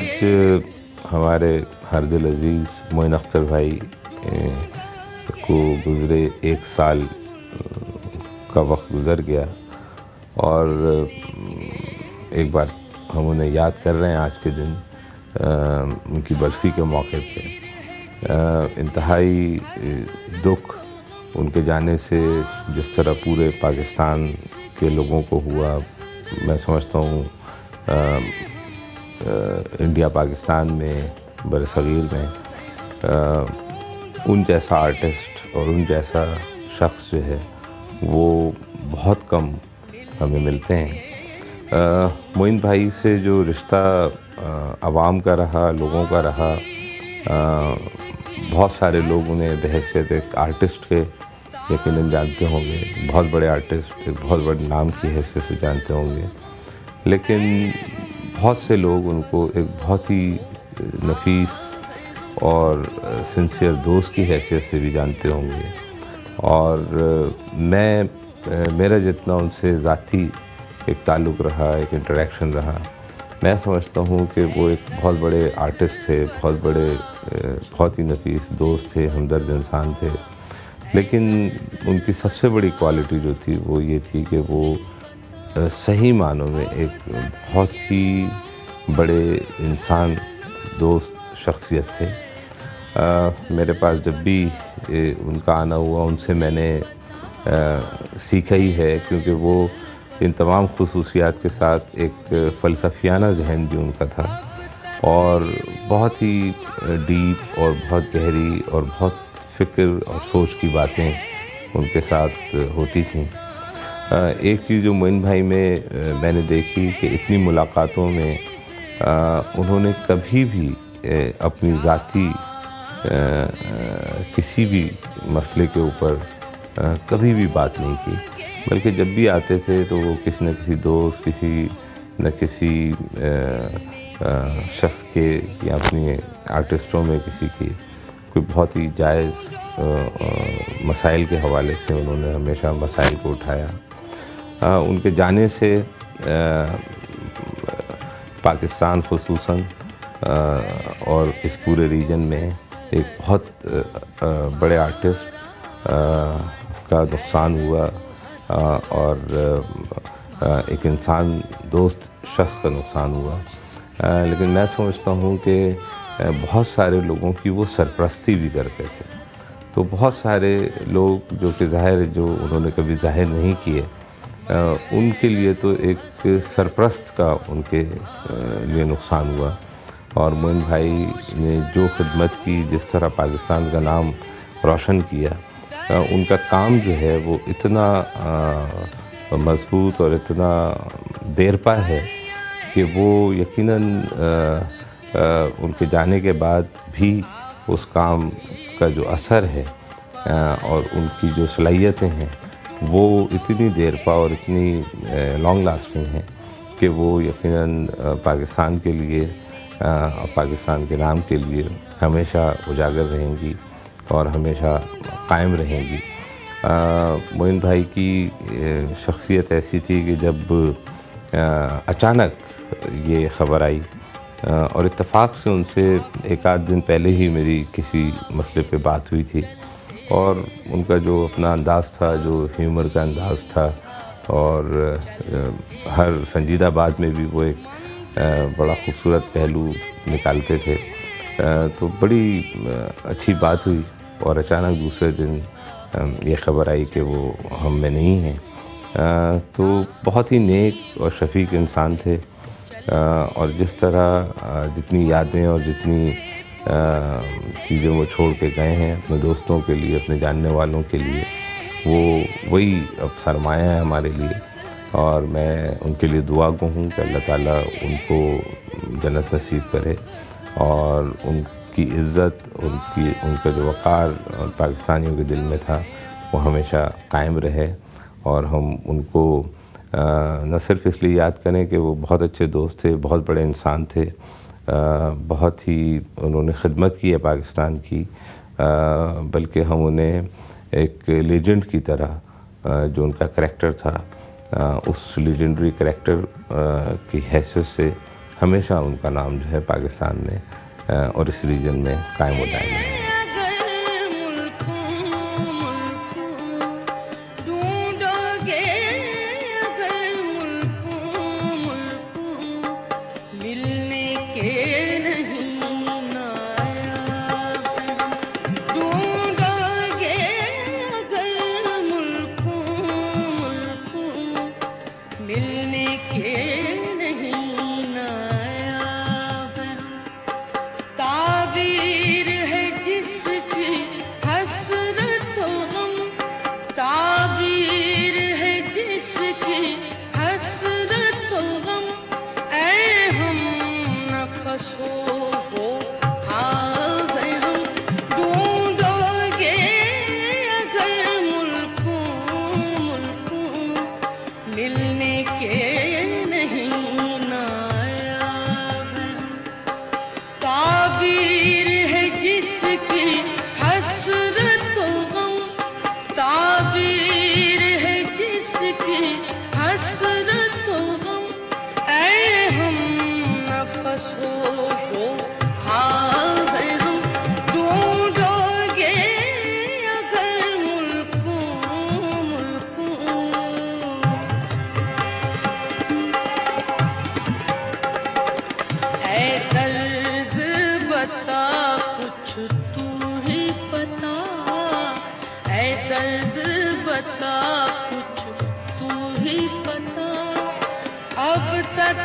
आज हमारे हर दिल अज़ीज़ मोइन अख्तर भाई को गुज़रे 1 साल का वक्त गुज़र गया और एक बार हम उन्हें याद कर रहे हैं आज के दिन उनकी बरसी के मौके पे। इंतहाई दुख उनके जाने से जिस तरह पूरे पाकिस्तान के लोगों को हुआ, मैं समझता हूँ इंडिया पाकिस्तान में बरसग़ीर में उन जैसा आर्टिस्ट और उन जैसा शख्स जो है वो बहुत कम हमें मिलते हैं। मोइन भाई से जो रिश्ता आवाम का रहा, लोगों का रहा, बहुत सारे लोग उन्हें बहैसियत एक आर्टिस्ट के यकीनन जानते होंगे, बहुत बड़े आर्टिस्ट, एक बहुत बड़े नाम की हैसियत से जानते होंगे, लेकिन बहुत से लोग उनको एक बहुत ही नफीस और सिंसियर दोस्त की हैसियत से भी जानते होंगे। और मेरा जितना उनसे ज़ाती एक ताल्लुक़ रहा, एक इंटरेक्शन रहा, मैं समझता हूँ कि वो एक बहुत बड़े आर्टिस्ट थे, बहुत ही नफीस दोस्त थे, हमदर्द इंसान थे। लेकिन उनकी सबसे बड़ी क्वालिटी जो थी वो ये थी कि वो सही मानों में एक बहुत ही बड़े इंसान, दोस्त शख्सियत थे। मेरे पास जब भी उनका आना हुआ, उनसे मैंने सीखा ही है, क्योंकि वो इन तमाम खुसूसियात के साथ एक फ़लसफ़ियाना ज़हन भी उनका था और बहुत ही डीप और बहुत गहरी और बहुत फ़िक्र और सोच की बातें उनके साथ होती थीं। एक चीज़ जो मोइन भाई में मैंने देखी कि इतनी मुलाकातों में उन्होंने कभी भी अपनी ज़ाती किसी भी मसले के ऊपर कभी भी बात नहीं की, बल्कि जब भी आते थे तो वो किसी न किसी दोस्त, किसी न किसी शख्स के या अपनी आर्टिस्टों में किसी की कोई बहुत ही जायज़ मसाइल के हवाले से उन्होंने हमेशा मसाइल को उठाया। उनके जाने से पाकिस्तान ख़ुसूसन और इस पूरे रीजन में एक बहुत बड़े आर्टिस्ट का नुकसान हुआ और एक इंसान दोस्त शख्स का नुकसान हुआ। लेकिन मैं समझता हूँ कि बहुत सारे लोगों की वो सरपरस्ती भी करते थे। तो बहुत सारे लोग जो कि ज़ाहिर जो उन्होंने कभी ज़ाहिर नहीं किए, उनके लिए तो एक सरपरस्त का उनके लिए नुकसान हुआ। और मोइन भाई ने जो खिदमत की, जिस तरह पाकिस्तान का नाम रोशन किया, उनका काम जो है वो इतना मज़बूत और इतना देरपा है कि वो यकीनन उनके जाने के बाद भी उस काम का जो असर है और उनकी जो सलाहियतें हैं वो इतनी देरपा और इतनी लॉन्ग लास्टिंग हैं कि वो यकीनन पाकिस्तान के लिए और पाकिस्तान के नाम के लिए हमेशा उजागर रहेंगी और हमेशा कायम रहेंगी। मोइन भाई की शख्सियत ऐसी थी कि जब अचानक ये ख़बर आई और इत्तेफाक से उनसे एक आध दिन पहले ही मेरी किसी मसले पे बात हुई थी और उनका जो अपना अंदाज़ था, जो ह्यूमर का अंदाज़ था और हर संजीदा बात में भी वो एक बड़ा खूबसूरत पहलू निकालते थे, तो बड़ी अच्छी बात हुई। और अचानक दूसरे दिन ये ख़बर आई कि वो हम में नहीं हैं। तो बहुत ही नेक और शफ़ीक इंसान थे और जिस तरह जितनी यादें और जितनी चीज़ें वो छोड़ के गए हैं अपने दोस्तों के लिए, अपने जानने वालों के लिए, वो वही अब सरमाया है हमारे लिए। और मैं उनके लिए दुआ गो हूँ कि अल्लाह ताला उनको जन्नत नसीब करे और उनकी इज़्ज़त, उनका जो वक़ार पाकिस्तानियों के दिल में था वो हमेशा कायम रहे और हम उनको न सिर्फ़ इसलिए याद करें कि वो बहुत अच्छे दोस्त थे, बहुत बड़े इंसान थे, बहुत ही उन्होंने खिदमत की है पाकिस्तान की, बल्कि हम उन्हें एक लेजेंड की तरह जो उनका करैक्टर था उस लीजेंडरी करैक्टर की हैसियत से हमेशा उनका नाम जो है पाकिस्तान में और इस रीजन में कायम व दायम है। अब तक